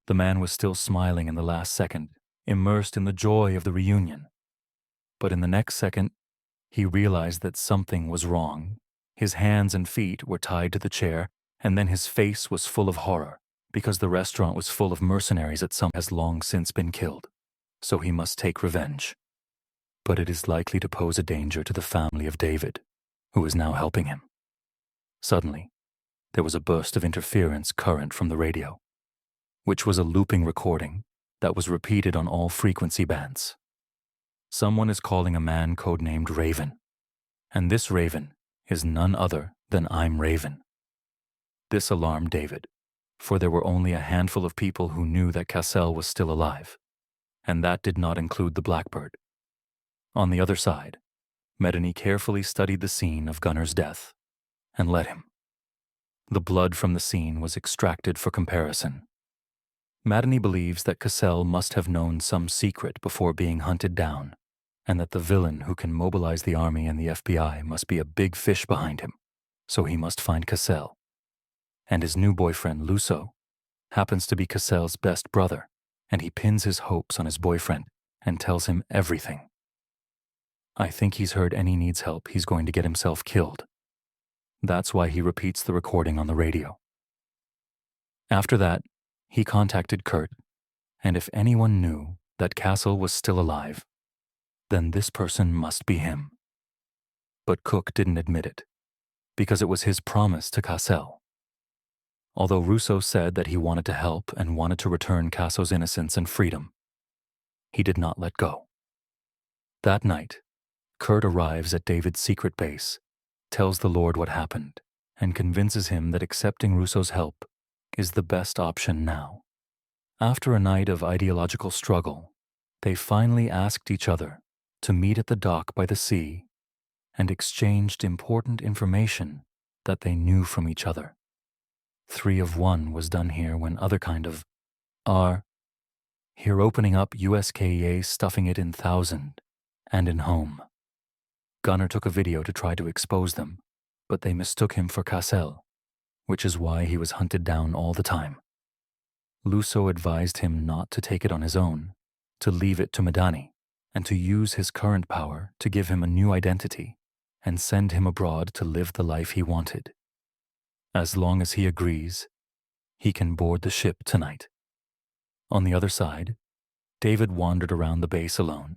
The man was still smiling in the last second, immersed in the joy of the reunion. But in the next second, he realized that something was wrong. His hands and feet were tied to the chair, and then his face was full of horror, because the restaurant was full of mercenaries that some has long since been killed. So he must take revenge. But it is likely to pose a danger to the family of David, who is now helping him. Suddenly, there was a burst of interference current from the radio, which was a looping recording that was repeated on all frequency bands. Someone is calling a man codenamed Raven, and this Raven is none other than I'm Raven. This alarmed David, for there were only a handful of people who knew that Cassell was still alive, and that did not include the Blackbird. On the other side, Medany carefully studied the scene of Gunnar's death and let him. The blood from the scene was extracted for comparison. Medany believes that Cassell must have known some secret before being hunted down, and that the villain who can mobilize the army and the FBI must be a big fish behind him, so he must find Cassell. And his new boyfriend, Lusso, happens to be Cassell's best brother, and he pins his hopes on his boyfriend and tells him everything. I think he's heard any needs help, he's going to get himself killed. That's why he repeats the recording on the radio. After that, he contacted Kurt, and if anyone knew that Cassell was still alive, then this person must be him. But Cook didn't admit it, because it was his promise to Cassell. Although Russo said that he wanted to help and wanted to return Casso's innocence and freedom, he did not let go. That night, Kurt arrives at David's secret base, tells the Lord what happened, and convinces him that accepting Russo's help is the best option now. After a night of ideological struggle, they finally asked each other to meet at the dock by the sea and exchanged important information that they knew from each other. 3 of 1 was done here when other kind of here opening up USKEA, stuffing it in 1,000 and in home. Gunnar took a video to try to expose them, but they mistook him for Cassell, which is why he was hunted down all the time. Lusso advised him not to take it on his own, to leave it to Medany, and to use his current power to give him a new identity and send him abroad to live the life he wanted. As long as he agrees, he can board the ship tonight. On the other side, David wandered around the base alone,